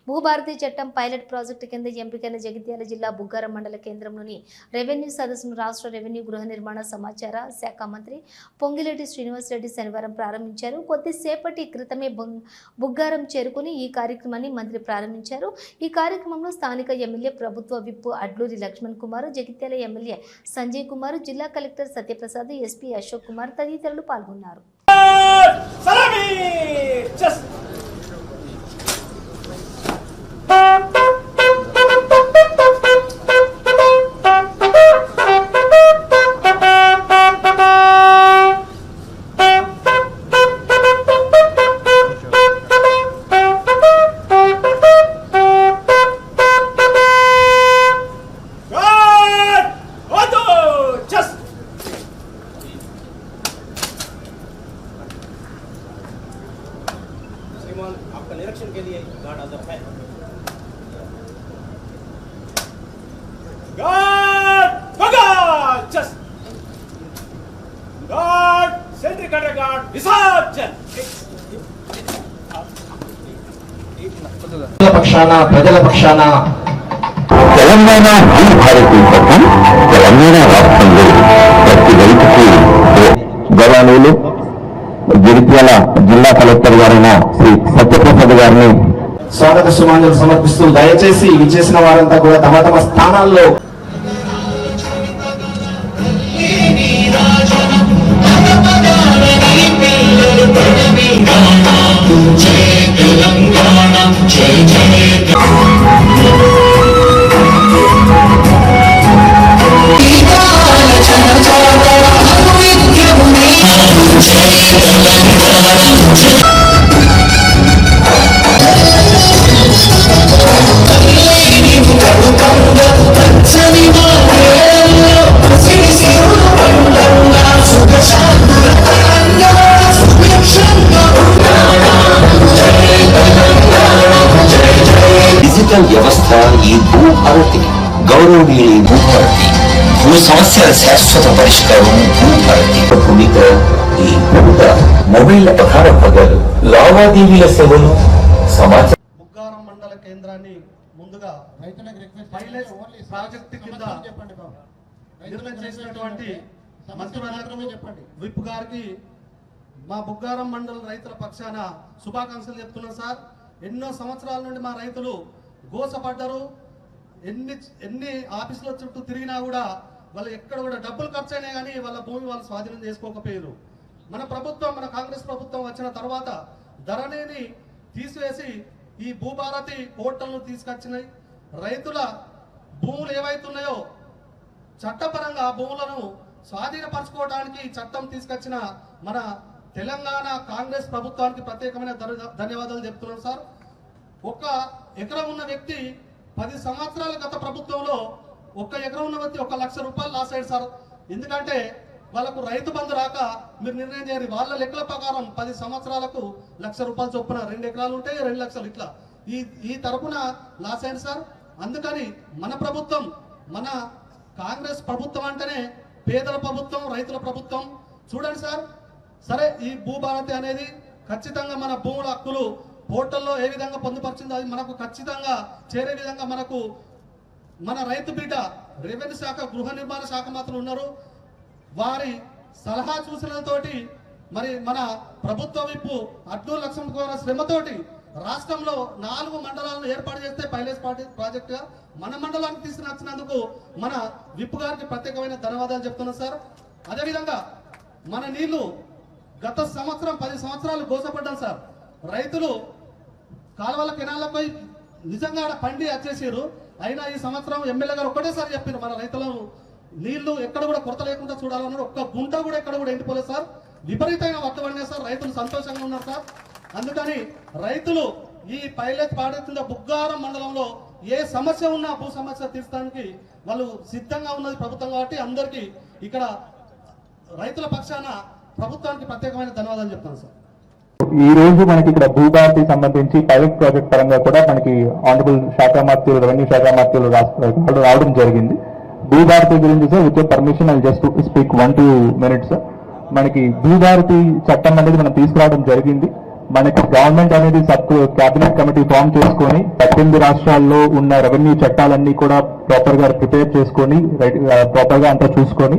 భూభారతి చట్టం pilot project కింద ఎంపికైన జగిత్యాల జిల్లా బుగ్గారం మండల కేంద్రంలోని రెవెన్యూ సదస్సును రాష్ట్ర రెవెన్యూ గృహ నిర్మాణ సమాచార శాఖ మంత్రి పొంగిలేటి శ్రీనివాసరెడ్డి శనివారం ప్రారంభించారు. కొద్దిసేపటి క్రితమే బుగ్గారం చేరుకుని ఈ కార్యక్రమాన్ని మంత్రి ప్రారంభించారు. ఈ కార్యక్రమంలో స్థానిక ఎమ్మెల్యే ప్రభుత్వ విప్ అడ్లూరి లక్ష్మణ్ కుమార్, జగిత్యాల ఎమ్మెల్యే సంజయ్ కుమార్, జిల్లా కలెక్టర్ సత్యప్రసాద్, ఎస్పీ అశోక్ కుమార్ తదితరులు పాల్గొన్నారు. आपका निरीक्षण के लिए गार्ड हाजिर है। गार्ड भगाओ just guard sentry cutter guard विसर्जन ప్రజల పక్షాన తెలంగాణ భూభారతి చట్టం తెలంగాణ రాష్ట్రంలో ప్రతి రైతుకు గౌరవనీయులు జగిత్యాల జిల్లా కలెక్టర్ గారైన శ్రీ సత్యప్రసాద్ గారిని స్వాగత సుమాంజలు సమర్పిస్తూ దయచేసి విచ్చేసిన వారంతా కూడా తమ తమ స్థానాల్లో వ్యవస్థ ఈ భూభారతి గౌరవనీయులు భూభారతి భూ సమస్యల శాశ్వత పరిష్కారం భూభారతి భూమిక ఈ భూత మొబైల్ ప్రధాన భాగాలు లావాదేవీల సేవలు సమాచారం. బుగ్గారం మండల కేంద్రాన్ని ముందుగా పైలట్ ప్రాజెక్టు కింద నిర్ణయం చేసినటువంటి మంత్రివర్గం విప్ గారికి మా బుగ్గారం మండల రైతుల పక్షాన శుభాకాంక్షలు చెప్తున్నాను సార్. ఎన్నో సంవత్సరాల నుండి మా రైతులు గోసపడ్డారు. ఎన్ని ఆఫీసుల చుట్టూ తిరిగినా కూడా వాళ్ళు ఎక్కడ కూడా డబ్బులు ఖర్చు అయినా కానీ వాళ్ళ భూమి వాళ్ళు స్వాధీనం చేసుకోకపోయారు. మన ప్రభుత్వం, మన కాంగ్రెస్ ప్రభుత్వం వచ్చిన తర్వాత ధరణిని తీసివేసి ఈ భూభారతి పోర్టల్ను తీసుకొచ్చినాయి. రైతుల భూములు ఏవైతున్నాయో చట్టపరంగా ఆ భూములను స్వాధీనపరచుకోవడానికి చట్టం తీసుకొచ్చిన మన తెలంగాణ కాంగ్రెస్ ప్రభుత్వానికి ప్రత్యేకమైన ధన్యవాదాలు చెప్తున్నాను సార్. ఒక ఎకరం ఉన్న వ్యక్తి 10 సంవత్సరాల గత ప్రభుత్వంలో ఒక ఎకరం ఉన్న వ్యక్తి 1 లక్ష రూపాయలు లాస్ అయ్యాడు సార్. ఎందుకంటే వాళ్ళకు రైతు బంధు రాక మీరు నిర్ణయం చేయాలి. వాళ్ళ లెక్కల ప్రకారం 10 సంవత్సరాలకు 1 లక్ష రూపాయలు చొప్పున 2 ఎకరాలు ఉంటే 2 లక్షలు ఇట్లా ఈ తరపున లాస్ అయ్యాడు సార్. అందుకని మన ప్రభుత్వం, మన కాంగ్రెస్ ప్రభుత్వం అంటేనే పేదల ప్రభుత్వం, రైతుల ప్రభుత్వం. చూడండి సార్, సరే ఈ భూభారతి అనేది ఖచ్చితంగా మన భూముల హక్కులు పోర్టల్లో ఏ విధంగా పొందుపరిచిందో అది మనకు ఖచ్చితంగా చేరే విధంగా మనకు మన రైతు బిడ్డ రెవెన్యూ శాఖ, గృహ నిర్మాణ శాఖ మాత్రం ఉన్నారు. వారి సలహా సూచనలతోటి మరి మన ప్రభుత్వ విప్పు అడ్లూరి లక్ష్మణ్ కుమార్ శ్రమతోటి రాష్ట్రంలో 4 మండలాలను ఏర్పాటు చేస్తే పైలట్ ప్రాజెక్టుగా మన మండలానికి తీసుకుని మన విప్పు గారికి ప్రత్యేకమైన ధన్యవాదాలు చెప్తున్నాం సార్. అదేవిధంగా మన నీళ్లు గత సంవత్సరం 10 సంవత్సరాలు గోసపడ్డాం సార్. రైతులు కాలువల కెనాలపై నిజంగా పండి వచ్చేసారు. అయినా ఈ సంవత్సరం ఎమ్మెల్యే గారు ఒక్కటేసారి చెప్పారు, మన రైతులను నీళ్లు ఎక్కడ కూడా కొరత లేకుండా చూడాలన్నారు. ఒక్క గుంట కూడా ఎక్కడ కూడా ఎండిపోలేదు సార్. విపరీతంగా వర్తపడినాయి సార్. రైతులు సంతోషంగా ఉన్నారు సార్. అందుకని రైతులు ఈ పైలట్ ప్రాజెక్టు కింద బుగ్గారం మండలంలో ఏ సమస్య ఉన్నా భూ సమస్య తీర్చడానికి వాళ్ళు సిద్ధంగా ఉన్నది ప్రభుత్వం. కాబట్టి అందరికీ ఇక్కడ రైతుల పక్షాన ప్రభుత్వానికి ప్రత్యేకమైన ధన్యవాదాలు చెప్తాను సార్. ఈ రోజు మనకి ఇక్కడ భూభారతి సంబంధించి పైలట్ ప్రాజెక్ట్ పరంగా కూడా మనకి ఆనరబుల్ శాఖ మంత్రులు, రెవెన్యూ శాఖ మంత్రులు రావడం జరిగింది. భూభారతి గురించి sir with permission I just speak 1-2 minutes. మనకి భూభారతి చట్టం అనేది మనం తీసుకురావడం జరిగింది. మనకి గవర్నమెంట్ అనేది క్యాబినెట్ కమిటీ ఫామ్ చేసుకొని 18 రాష్ట్రాల్లో ఉన్న రెవెన్యూ చట్టాలన్నీ కూడా ప్రాపర్ గా ప్రిపేర్ చేసుకొని ప్రాపర్ గా అంతా చూసుకొని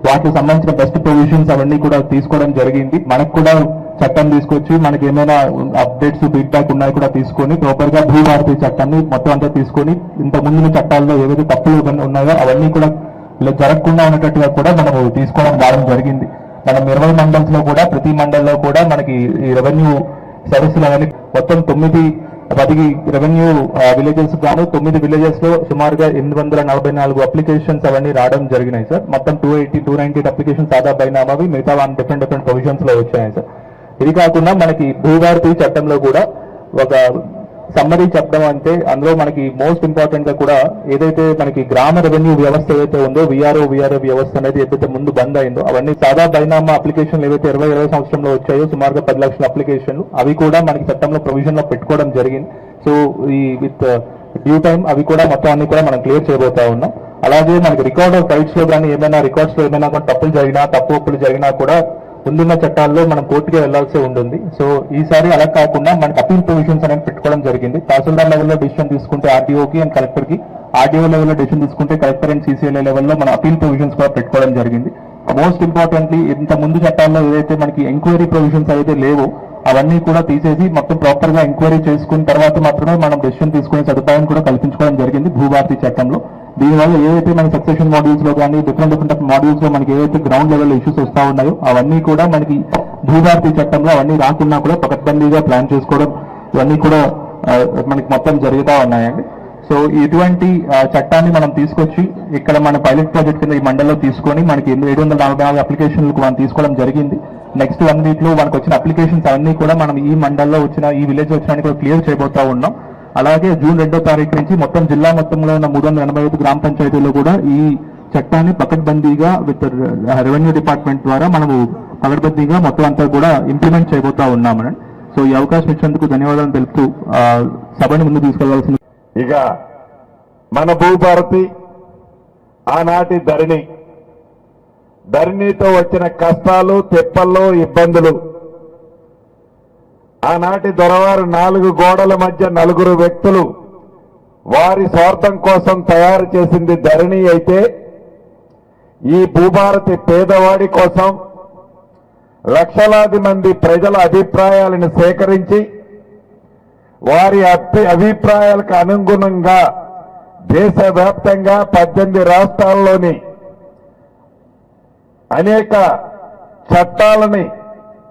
వాటికి సంబంధించిన బెస్ట్ ప్రొవిజన్స్ అవన్నీ కూడా తీసుకోవడం జరిగింది. మనకు కూడా చట్టం తీసుకొచ్చి మనకి ఏమైనా అప్డేట్స్ ఫీడ్బ్యాక్ ఉన్నాయి కూడా తీసుకొని ప్రాపర్ గా భూభారతి చట్టాన్ని మొత్తం అంతా తీసుకొని ఇంత ముందు చట్టాల్లో ఏవైతే తప్పులు ఉన్నాయో అవన్నీ కూడా జరగకుండా ఉన్నట్టుగా కూడా మనం తీసుకోవడం రావడం జరిగింది. మనం 20 మండల్స్ లో కూడా ప్రతి మండల్లో కూడా మనకి ఈ రెవెన్యూ సర్వీసులు అవన్నీ మొత్తం 10 రెవెన్యూ విలేజెస్ గాను 9 విలేజెస్ లో సుమారుగా 844 అప్లికేషన్స్ అవన్నీ రావడం జరిగినాయి సార్. మొత్తం 290 అప్లికేషన్స్ ఆదా బైనామావి మిగతా డిఫరెంట్ ప్రొవిజన్స్ లో వచ్చాయి సార్. ఇది కాకుండా మనకి భూభారతి చట్టంలో కూడా ఒక సమ్మరీ చెప్పడం అంటే అందులో మనకి మోస్ట్ ఇంపార్టెంట్ గా కూడా ఏదైతే మనకి గ్రామ రెవెన్యూ వ్యవస్థ ఏదైతే ఉందో విఆర్ఓ వ్యవస్థ అనేది ఏదైతే ముందు బంద్ అయిందో అవన్నీ సాదా బైనామా అప్లికేషన్లు ఏవైతే 2020 సంవత్సరంలో వచ్చాయో సుమారుగా 10 లక్షల అప్లికేషన్లు అవి కూడా మనకి చట్టంలో ప్రొవిజన్ లో పెట్టుకోవడం జరిగింది. సో ఈ విత్ డ్యూ టైం అవి కూడా మొత్తం అన్ని కూడా మనం క్లియర్ చేయబోతా ఉన్నాం. అలాగే మనకి రికార్డ్ ఆఫ్ రైట్స్ లో కానీ ఏమైనా రికార్డ్స్ లో ఏమైనా తప్పులు జరిగినా ఒప్పులు జరిగినా కూడా ముందున్న చట్టాల్లో మనం కోర్టుకి వెళ్లాల్సి ఉంటుంది. సో ఈసారి అలా కాకుండా మనకి అపీల్ ప్రొవిజన్స్ అనేది పెట్టుకోవడం జరిగింది. తహసీల్దార్ లెవెల్లో డిసిషన్ తీసుకుంటే ఆర్డీఓకి అండ్ కలెక్టర్ కి, ఆర్డీఓ లెవెల్లో డిసిషన్ తీసుకుంటే కలెక్టర్ అండ్ సీసీఎల్ఏ లెవెల్లో మన అపీల్ ప్రొవిజన్స్ కూడా పెట్టుకోవడం జరిగింది. మోస్ట్ ఇంపార్టెంట్లీ ఇంత ముందు చట్టాల్లో ఏదైతే మనకి ఎంక్వైరీ ప్రొవిజన్స్ అయితే లేవో అవన్నీ కూడా తీసేసి మొత్తం ప్రాపర్ గా ఎంక్వైరీ చేసుకున్న తర్వాత మాత్రమే మనం డెసిషన్ తీసుకునే సదుపాయం కూడా కల్పించుకోవడం జరిగింది భూభారతి చట్టంలో. దీనివల్ల ఏవైతే మన సక్సెషన్ మాడ్యూల్స్ లో కానీ డిఫరెంట్ మాడ్యూల్స్ లో మనకి ఏవైతే గ్రౌండ్ లెవెల్ ఇష్యూస్ వస్తా ఉన్నాయో అవన్నీ కూడా మనకి భూభారతి చట్టంలో అవన్నీ రాకున్నా కూడా పకడ్బందీగా ప్లాన్ చేసుకోవడం ఇవన్నీ కూడా మనకి మొత్తం జరుగుతూ ఉన్నాయండి. సో ఇటువంటి చట్టాన్ని మనం తీసుకొచ్చి ఇక్కడ మన పైలట్ ప్రాజెక్ట్ కింద ఈ మండలంలో తీసుకొని మనకి 744 అప్లికేషన్లకు మనం తీసుకోవడం జరిగింది. నెక్స్ట్ 1 వీక్ లో మనకు వచ్చిన అప్లికేషన్స్ అన్ని కూడా మనం ఈ మండలంలో వచ్చిన ఈ విలేజ్ వచ్చిన కూడా క్లియర్ చేయబోతా ఉన్నాం. అలాగే జూన్ 2వ తారీఖు నుంచి మొత్తం జిల్లా మొత్తంలో ఉన్న 385 గ్రామ పంచాయతీల్లో కూడా ఈ చట్టాన్ని పకడ్బందీగా విత్ రెవెన్యూ డిపార్ట్మెంట్ ద్వారా మనము పకడ్బందీగా మొత్తం అంతా కూడా ఇంప్లిమెంట్ చేయబోతా ఉన్నామని. సో ఈ అవకాశం ఇచ్చినందుకు ధన్యవాదాలు తెలుపుతూ సభని ముందు తీసుకెళ్లాల్సింది. ఇక మన భూభారతి ఆనాటి ధరణితో వచ్చిన కష్టాలు తెప్పల్లో ఇబ్బందులు ఆనాటి దొరవారు 4 గోడల మధ్య 4 వ్యక్తులు వారి స్వార్థం కోసం తయారు చేసింది ధరణి అయితే ఈ భూభారతి పేదవాడి కోసం లక్షలాది మంది ప్రజల అభిప్రాయాలను సేకరించి వారి అభిప్రాయాలకు అనుగుణంగా దేశవ్యాప్తంగా 18 రాష్ట్రాల్లోని అనేక చట్టాలని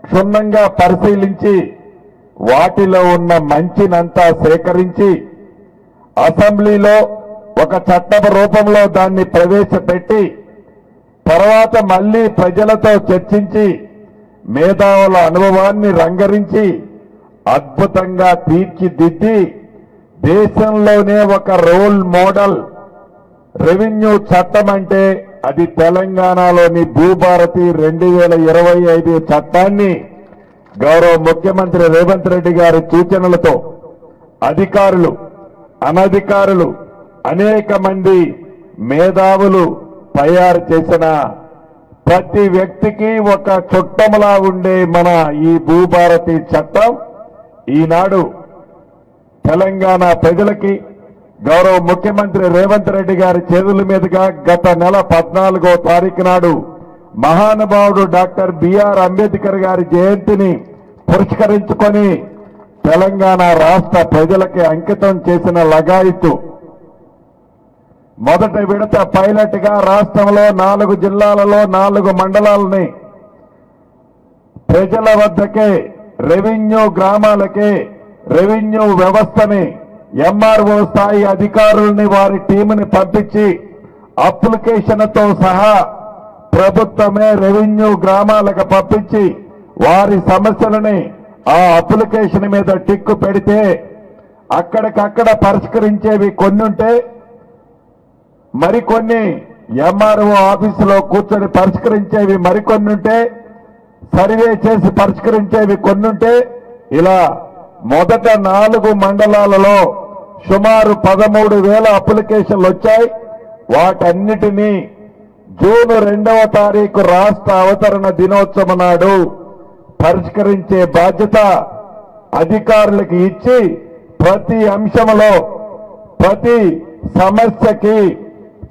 క్షుణ్ణంగా పరిశీలించి వాటిలో ఉన్న మంచినంతా సేకరించి అసెంబ్లీలో ఒక చట్టం రూపంలో దాన్ని ప్రవేశపెట్టి తర్వాత మళ్లీ ప్రజలతో చర్చించి మేధావుల అనుభవాన్ని రంగరించి అద్భుతంగా తీర్చిదిద్ది దేశంలోనే ఒక రోల్ మోడల్ రెవెన్యూ చట్టం అంటే అది తెలంగాణలోని భూభారతి 2025 చట్టాన్ని గౌరవ ముఖ్యమంత్రి రేవంత్ రెడ్డి గారి సూచనలతో అధికారులు అనధికారులు అనేక మంది మేధావులు తయారు చేసిన ప్రతి వ్యక్తికి ఒక చుట్టములా ఉండే మన ఈ భూభారతి చట్టం ఈనాడు తెలంగాణ ప్రజలకి గౌరవ ముఖ్యమంత్రి రేవంత్ రెడ్డి గారి చేతుల మీదుగా గత నెల 14వ తారీఖు నాడు మహానుభావుడు డాక్టర్ బిఆర్ అంబేద్కర్ గారి జయంతిని పురస్కరించుకొని తెలంగాణ రాష్ట్ర ప్రజలకి అంకితం చేసిన లగాయితు మొదటి విడత పైలట్ గా రాష్ట్రంలో 4 జిల్లాలలో 4 మండలాలని ప్రజల వద్దకే రెవెన్యూ గ్రామాలకే రెవెన్యూ వ్యవస్థని ఎంఆర్ఓ స్థాయి అధికారుల్ని వారి టీముని పంపించి అప్లికేషన్తో సహా ప్రభుత్వమే రెవెన్యూ గ్రామాలకు పంపించి వారి సమస్యలని ఆ అప్లికేషన్ మీద టిక్కు పెడితే అక్కడికక్కడ పరిష్కరించేవి కొన్నుంటే మరికొన్ని ఎంఆర్ఓ ఆఫీసులో కూర్చొని పరిష్కరించేవి మరికొన్నుంటే సర్వే చేసి పరిష్కరించేవి కొన్నుంటే ఇలా మొదట 4 మండలాలలో సుమారు 13,000 అప్లికేషన్లు వచ్చాయి. వాటన్నిటినీ జూన్ 2వ తారీఖు రాష్ట్ర అవతరణ దినోత్సవం నాడు పరిష్కరించే బాధ్యత అధికారులకు ఇచ్చి ప్రతి అంశంలో ప్రతి సమస్యకి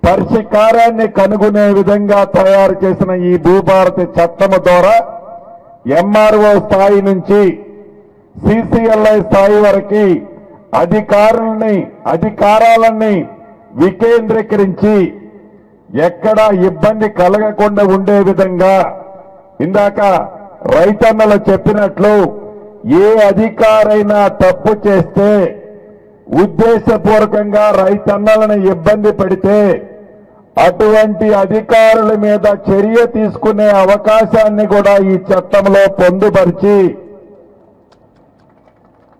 పరిష్కారాన్ని కనుగొనే విధంగా తయారు చేసిన ఈ భూభారతి చట్టము ద్వారా ఎంఆర్ఓ స్థాయి నుంచి సిసిఎల్ఐ స్థాయి వరకు అధికారాలని వికేంద్రీకరించి ఎక్కడా ఇబ్బంది కలగకుండా ఉండే విధంగా ఇందాక రైతన్నలు చెప్పినట్లు ఏ అధికారైనా తప్పు చేస్తే ఉద్దేశపూర్వకంగా రైతన్నలను ఇబ్బంది పెడితే అటువంటి అధికారుల మీద చర్య తీసుకునే అవకాశాన్ని కూడా ఈ చట్టంలో పొందుపరిచి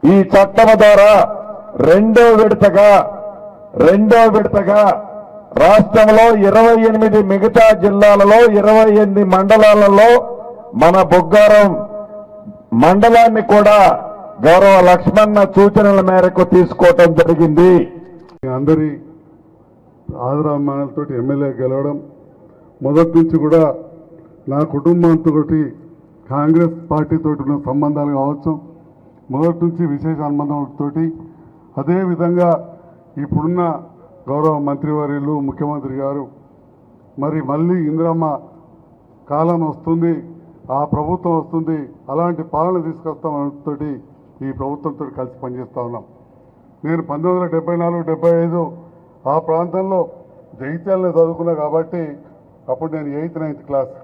ఈ చట్టం ద్వారా రెండో విడతగా రాష్ట్రంలో 28 మిగతా జిల్లాలలో 28 మండలాలలో మన బుగ్గారం మండలాన్ని కూడా గౌరవ లక్ష్మణ సూచనల మేరకు తీసుకోవటం జరిగింది. అందరి ఆదరాభిమానాలతో ఎమ్మెల్యే గెలవడం మొదటి నుంచి కూడా నా కుటుంబంతో కాంగ్రెస్ పార్టీతో ఉన్న సంబంధాలు కావచ్చు, మొదటి నుంచి విశేష అనుబంధంతో అదేవిధంగా ఇప్పుడున్న గౌరవ మంత్రివర్యులు ముఖ్యమంత్రి గారు మరి మళ్ళీ ఇందిరమ్మ కాలం వస్తుంది, ఆ ప్రభుత్వం వస్తుంది, అలాంటి పాలన తీసుకొస్తామతో ఈ ప్రభుత్వంతో కలిసి పనిచేస్తూ ఉన్నాం. నేను 1974-75 ఆ ప్రాంతంలో జగిత్యాలలో చదువుకున్నా కాబట్టి అప్పుడు నేను 8th 9th క్లాస్.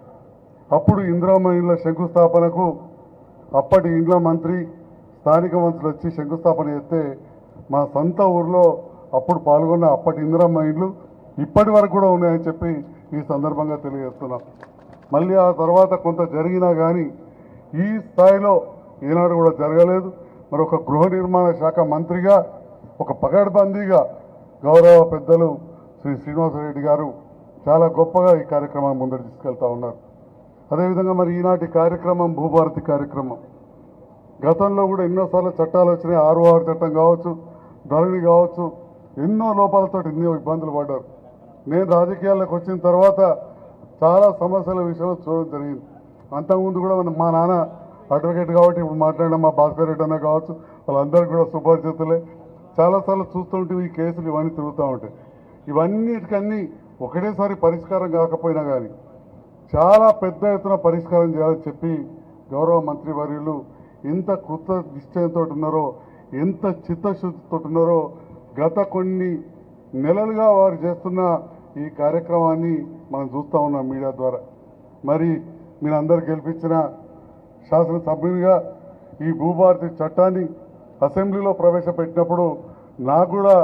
అప్పుడు ఇందిరమ్మ ఇండ్ల శంకుస్థాపనకు అప్పటి ఇండ్ల మంత్రి స్థానిక మంత్రులు వచ్చి శంకుస్థాపన చేస్తే మా సొంత ఊర్లో అప్పుడు పాల్గొన్న అప్పటి ఇందిరమ్మ ఇండ్లు ఇప్పటి వరకు కూడా ఉన్నాయని చెప్పి ఈ సందర్భంగా తెలియజేస్తున్నాం. మళ్ళీ ఆ తర్వాత కొంత జరిగినా కానీ ఈ స్థాయిలో ఈనాడు కూడా జరగలేదు. మరి ఒక గృహ నిర్మాణ శాఖ మంత్రిగా ఒక పగడ్బందీగా గౌరవ పెద్దలు శ్రీ శ్రీనివాసరెడ్డి గారు చాలా గొప్పగా ఈ కార్యక్రమాన్ని ముందరు తీసుకెళ్తా ఉన్నారు. అదేవిధంగా మరి ఈనాటి కార్యక్రమం భూభారతి కార్యక్రమం గతంలో కూడా ఎన్నోసార్లు చట్టాలు వచ్చినాయి. 6 చట్టం కావచ్చు, ధరణి కావచ్చు, ఎన్నో లోపాలతో ఎన్నో ఇబ్బందులు పడ్డారు. నేను రాజకీయాల్లోకి వచ్చిన తర్వాత చాలా సమస్యల విషయంలో చూడడం జరిగింది. అంతకుముందు కూడా మా నాన్న అడ్వకేట్ కాబట్టి ఇప్పుడు మాట్లాడిన మా భాస్కర్ రెడ్డి అన్న కావచ్చు, వాళ్ళందరికీ కూడా సుపరిచితులే. చాలాసార్లు చూస్తుంటే ఈ కేసులు ఇవన్నీ తిరుగుతూ ఉంటాయి. ఇవన్నిటికన్నీ ఒకటేసారి పరిష్కారం కాకపోయినా కానీ చాలా పెద్ద ఎత్తున పరిష్కారం చేయాలని చెప్పి గౌరవ మంత్రివర్యులు ఎంత కృత నిశ్చయంతో ఉన్నారో, ఎంత చిత్తశుద్ధితో ఉన్నారో గత కొన్ని నెలలుగా వారు చేస్తున్న ఈ కార్యక్రమాన్ని మనం చూస్తూ ఉన్నాం మీడియా ద్వారా. మరి మీరందరూ గెలిపించిన శాసనసభ్యునిగా ఈ భూభారతి చట్టాన్ని అసెంబ్లీలో ప్రవేశపెట్టినప్పుడు నాకు కూడా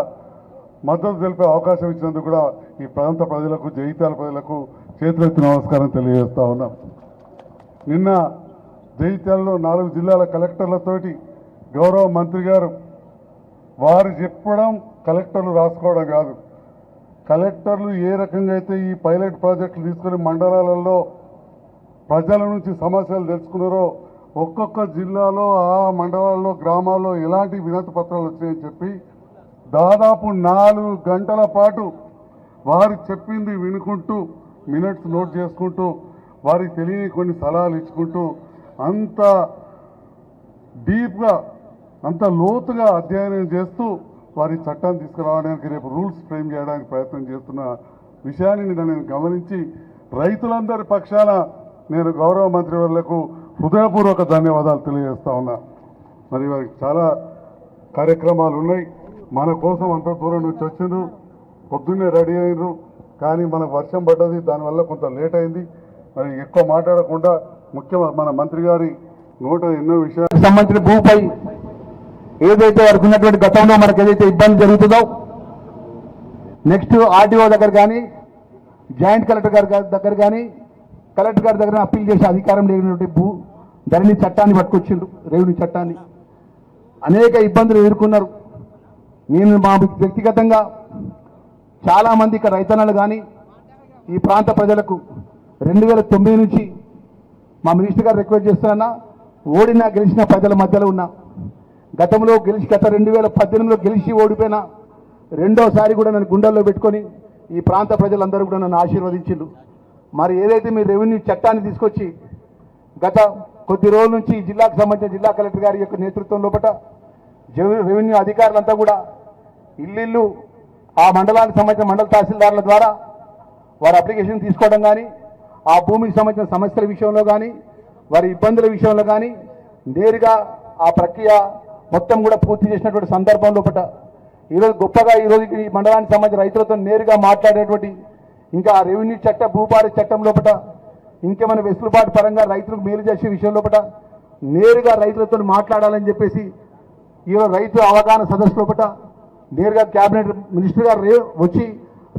మద్దతు తెలిపే అవకాశం ఇచ్చినందుకు కూడా ఈ ప్రాంత ప్రజలకు, జగిత్యాల ప్రజలకు చేతులెత్తి నమస్కారం తెలియజేస్తా ఉన్నాం. నిన్న జగిత్యాలలో 4 జిల్లాల కలెక్టర్లతోటి గౌరవ మంత్రి గారు వారు చెప్పడం కలెక్టర్లు రాసుకోవడం కాదు, కలెక్టర్లు ఏ రకంగా అయితే ఈ పైలట్ ప్రాజెక్టులు తీసుకుని మండలాలలో ప్రజల నుంచి సమస్యలు తెలుసుకున్నారో ఒక్కొక్క జిల్లాలో ఆ మండలాల్లో గ్రామాల్లో ఎలాంటి వినతి పత్రాలు వచ్చాయని చెప్పి దాదాపు 4 గంటల పాటు వారు చెప్పింది వినుకుంటూ మినిట్స్ నోట్ చేసుకుంటూ వారికి తెలియని కొన్ని సలహాలు ఇచ్చుకుంటూ అంత డీప్గా అంత లోతుగా అధ్యయనం చేస్తూ వారి చట్టాన్ని తీసుకురావడానికి రేపు రూల్స్ ఫ్రేమ్ చేయడానికి ప్రయత్నం చేస్తున్న విషయాన్ని నేను గమనించి రైతులందరి పక్షాన నేను గౌరవ మంత్రివర్యులకు హృదయపూర్వక ధన్యవాదాలు తెలియజేస్తా ఉన్నా. మరి వారికి చాలా కార్యక్రమాలు ఉన్నాయి. మన కోసం అంత దూరం నుంచి వచ్చిండ్రు, పొద్దున్నే రెడీ అయినరు, కానీ మనకు వర్షం పడ్డది, దానివల్ల కొంత లేట్ అయింది. మరి ఎక్కువ మాట్లాడకుండా మన మంత్రి గారి నోట ఎన్నో విషయాలకు సంబంధించిన భూపై ఏదైతే వరకు ఉన్నటువంటి గతంలో మనకు ఏదైతే ఇబ్బంది జరుగుతుందో నెక్స్ట్ ఆర్టీఓ దగ్గర కానీ జాయింట్ కలెక్టర్ గారి దగ్గర కానీ కలెక్టర్ గారి దగ్గర అప్పీల్ చేసే అధికారం లేనటువంటి ధరణి చట్టాన్ని పట్టుకొచ్చిండ్రు, రెవెన్యూ చట్టాన్ని. అనేక ఇబ్బందులు ఎదుర్కొన్నారు. నేను మా వ్యక్తిగతంగా చాలామంది ఇక్కడ రైతన్నలు కానీ ఈ ప్రాంత ప్రజలకు 2009 నుంచి మా మినిస్టర్ గారు రిక్వెస్ట్ చేస్తున్నా, ఓడినా గెలిచిన ప్రజల మధ్యలో ఉన్నా. గతంలో గత 2018లో గెలిచి ఓడిపోయినా రెండోసారి కూడా నన్ను గుండెల్లో పెట్టుకొని ఈ ప్రాంత ప్రజలందరూ కూడా నన్ను ఆశీర్వదించిండ్రు. మరి ఏదైతే మీరు రెవెన్యూ చట్టాన్ని తీసుకొచ్చి గత కొద్ది రోజుల నుంచి ఈ జిల్లాకు సంబంధించిన జిల్లా కలెక్టర్ గారి యొక్క నేతృత్వం లోపల రెవెన్యూ అధికారులంతా కూడా ఇల్లు ఆ మండలానికి సంబంధించిన మండల తహసీల్దారుల ద్వారా వారి అప్లికేషన్ తీసుకోవడం కానీ, ఆ భూమికి సంబంధించిన సమస్యల విషయంలో కానీ, వారి ఇబ్బందుల విషయంలో కానీ నేరుగా ఆ ప్రక్రియ మొత్తం కూడా పూర్తి చేసినటువంటి సందర్భం లోపల ఈరోజు గొప్పగా ఈరోజు ఈ మండలానికి సంబంధించిన రైతులతో నేరుగా మాట్లాడేటువంటి, ఇంకా రెవెన్యూ చట్ట భూపారి చట్టం లోపల ఇంకేమైనా వెసులుబాటు పరంగా రైతులకు మేలు చేసే విషయం లోపల నేరుగా రైతులతో మాట్లాడాలని చెప్పేసి ఈరోజు రైతు అవగాహన సదస్సు లోపల నేరుగా కేబినెట్ మినిస్టర్ గారు వచ్చి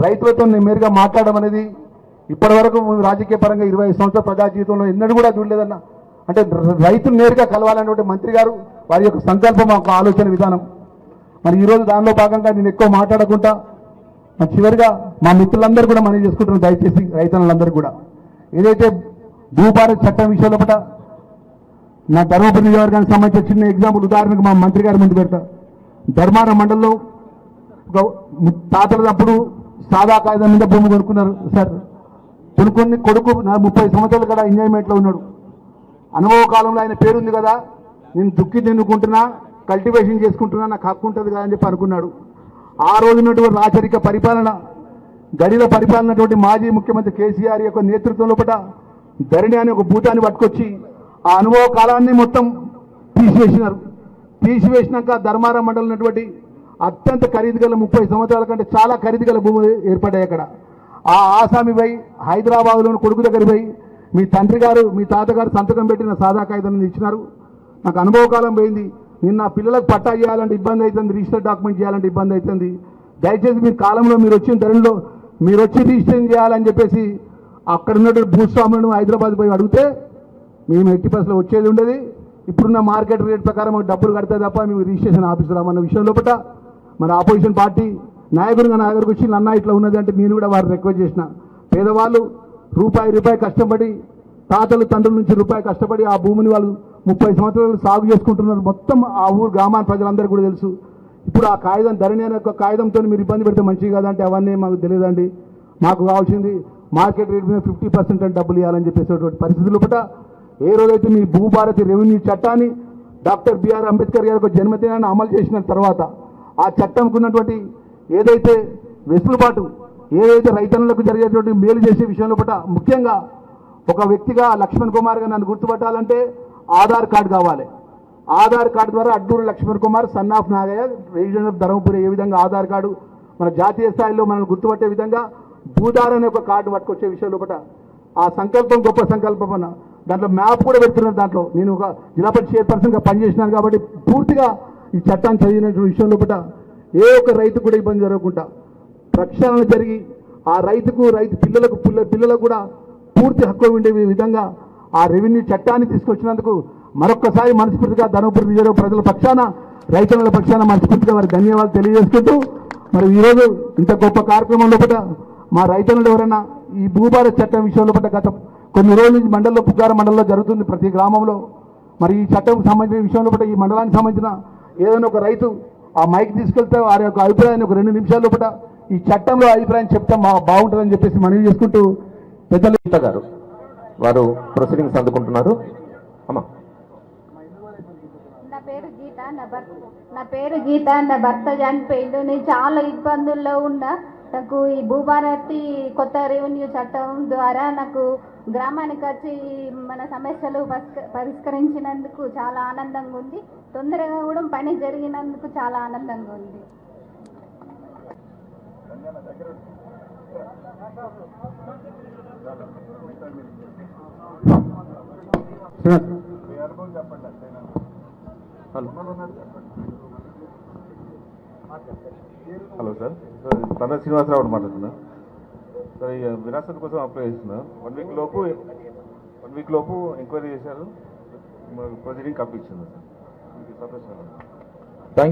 రైతులతో నేరుగా మాట్లాడడం అనేది ఇప్పటి వరకు రాజకీయ పరంగా 25 సంవత్సరాల ప్రజా జీవితంలో ఎన్నడూ కూడా చూడలేదన్న. అంటే రైతులు నేరుగా కలవాలనేటువంటి మంత్రి గారు వారి యొక్క సంకల్పం, ఒక ఆలోచన విధానం. మరి ఈరోజు దానిలో భాగంగా నేను ఎక్కువ మాట్లాడకుండా చివరిగా మా మిత్రులందరూ కూడా మనం చేసుకుంటున్నాం, దయచేసి రైతులందరూ కూడా ఏదైతే భూపార చట్టం విషయంలో పట నా ధర్మపురి నియోజకవర్గానికి సంబంధించిన చిన్న ఎగ్జాంపుల్ ఉదాహరణకు మా మంత్రి గారి ముందు పెడతా. ధర్మారం మండలంలో తాతలప్పుడు సాదా కాగితం మీద భూమి కొనుక్కున్నారు సార్. కొనుక్కొని కొడుకు 30 సంవత్సరాలు కూడా ఎంజాయ్మెంట్లో ఉన్నాడు. అనుభవ కాలంలో ఆయన పేరుంది కదా, నేను దుక్కి తిన్నుకుంటున్నా, కల్టివేషన్ చేసుకుంటున్నా, నాకు హక్కు ఉంటుంది కదా అని చెప్పి అనుకున్నాడు. ఆ రోజున్నటువంటి రాచరిక పరిపాలన, గడిలో పరిపాలనటువంటి మాజీ ముఖ్యమంత్రి కేసీఆర్ యొక్క నేతృత్వంలో పట ధరణి అనే ఒక భూతాన్ని పట్టుకొచ్చి ఆ అనుభవ కాలాన్ని మొత్తం తీసివేసినారు. తీసివేసినాక ధర్మారం మండలం ఉన్నటువంటి అత్యంత ఖరీదు గల 30 సంవత్సరాల కంటే చాలా ఖరీదు గల భూములు ఏర్పడ్డాయి అక్కడ. ఆ ఆసామి పోయి హైదరాబాద్లోని కొడుకు దగ్గర పోయి మీ తండ్రి గారు మీ తాతగారు సంతకం పెట్టిన సాదా కాగితం ఇచ్చినారు, నాకు అనుభవ కాలం పోయింది, నేను నా పిల్లలకు పట్టా చేయాలంటే ఇబ్బంది అవుతుంది, రిజిస్టర్ డాక్యుమెంట్ చేయాలంటే ఇబ్బంది అవుతుంది, దయచేసి మీ కాలంలో మీరు వచ్చిన ధరలో మీరు వచ్చి రిజిస్ట్రేషన్ చేయాలని చెప్పేసి అక్కడ ఉన్నటువంటి భూస్వాములను హైదరాబాద్ పోయి అడిగితే మేము ఎట్టి పరిస్థితుల్లో వచ్చేది ఉండదు, ఇప్పుడున్న మార్కెట్ రేట్ ప్రకారం డబ్బులు కడితే తప్ప మేము రిజిస్ట్రేషన్ ఆఫీసు రామన్న విషయం లోపల మన ఆపోజిషన్ పార్టీ నాయకుడిగా నా దగ్గరకు వచ్చి నన్న ఇట్లా ఉన్నది అంటే నేను కూడా వారిని రిక్వెస్ట్ చేసిన. పేదవాళ్ళు రూపాయి కష్టపడి తాతలు తండ్రుల నుంచి రూపాయి కష్టపడి ఆ భూమిని వాళ్ళు 30 సంవత్సరాలు సాగు చేసుకుంటున్నారు. మొత్తం ఆ ఊరు గ్రామాల ప్రజలందరికీ కూడా తెలుసు. ఇప్పుడు ఆ కాగితం ధరణి అనే ఒక కాగితంతో మీరు ఇబ్బంది పెడితే మంచిది కాదంటే అవన్నీ మాకు తెలియదండి, మాకు కావాల్సింది మార్కెట్ రేట్ మీద 50% అని డబ్బులు ఇవ్వాలని చెప్పేసేటువంటి పరిస్థితుల పట్ల ఏ రోజైతే మీ భూభారతి రెవెన్యూ చట్టాన్ని డాక్టర్ బిఆర్ అంబేద్కర్ గారి యొక్క జన్మదినాన్ని అమలు చేసిన తర్వాత ఆ చట్టంకు ఉన్నటువంటి ఏదైతే వెసులుబాటు, ఏదైతే రైతన్నులకు జరిగేటువంటి మేలు చేసే విషయంలో పట్ల ముఖ్యంగా ఒక వ్యక్తిగా లక్ష్మణ్ కుమార్గా నన్ను గుర్తుపట్టాలంటే ఆధార్ కార్డు కావాలి. ఆధార్ కార్డు ద్వారా Adduru Lakshman Kumar son of Nagaiah reason of Dharmapuri ఏ విధంగా ఆధార్ కార్డు మన జాతీయ స్థాయిలో మనల్ని గుర్తుపట్టే విధంగా భూధార అనే ఒక కార్డు పట్టుకొచ్చే విషయంలో పట్ల ఆ సంకల్పం గొప్ప సంకల్పం అన్న. దాంట్లో మ్యాప్ కూడా పెడుతున్నారు. దాంట్లో నేను ఒక జిల్లా పరిషత్ చైర్పర్సన్గా పనిచేసినాను కాబట్టి పూర్తిగా ఈ చట్టాన్ని చదివిన విషయంలో పట్ల ఏ ఒక్క రైతు కూడా ఇబ్బంది జరగకుండా ప్రక్షాళన జరిగి ఆ రైతుకు రైతు పిల్లలకు కూడా పూర్తి హక్కు ఉండే విధంగా ఆ రెవెన్యూ చట్టాన్ని తీసుకొచ్చినందుకు మరొక్కసారి మనస్ఫూర్తిగా ధర్మపురి నియోజకవర్గ ప్రజల పక్షాన రైతుల పక్షాన మనస్ఫూర్తిగా వారి ధన్యవాదాలు తెలియజేసుకుంటూ మరి ఈరోజు ఇంత గొప్ప కార్యక్రమం లోపల మా రైతులు ఎవరైనా ఈ భూభారత్ చట్టం విషయంలో పట్ల గత కొన్ని రోజుల నుంచి మండలంలో పుగ్గార మండలంలో జరుగుతుంది ప్రతి గ్రామంలో. మరి ఈ చట్టం సంబంధించిన విషయంలో పట్ల ఈ మండలానికి సంబంధించిన ఏదైనా ఒక రైతు ఆ మైక్ తీసుకెళ్తే వారి యొక్క అభిప్రాయాన్ని ఒక 2 నిమిషాల లోపల ఈ చట్టంలో అభిప్రాయం చెప్తే బాగుంటుందని చెప్పేసి మనవి చేసుకుంటూ పెద్దలు గారు వారు ప్రొసీడింగ్స్ అందుకుంటున్నారు. అమ్మా నా పేరు గీత, నా భర్త చనిపోయిండు. నేను చాలా ఇబ్బందుల్లో ఉన్నా. నాకు ఈ భూభారతి కొత్త రెవెన్యూ చట్టం ద్వారా నాకు గ్రామానికి వచ్చి మన సమస్యలు పరిష్కరించినందుకు చాలా ఆనందంగా ఉంది. తొందరగా కూడా పని జరిగినందుకు చాలా ఆనందంగా ఉంది. హలో సార్, తన శ్రీనివాసరావు మాట్లాడుతున్నా సార్. ఈ విరాసత్ కోసం అప్లై చేస్తున్నా. 1 వీక్ లోపు ఎంక్వైరీ చేశారు, ప్రొసీడింగ్ కంప్లీట్ చేసింది సార్. సంతోషంగా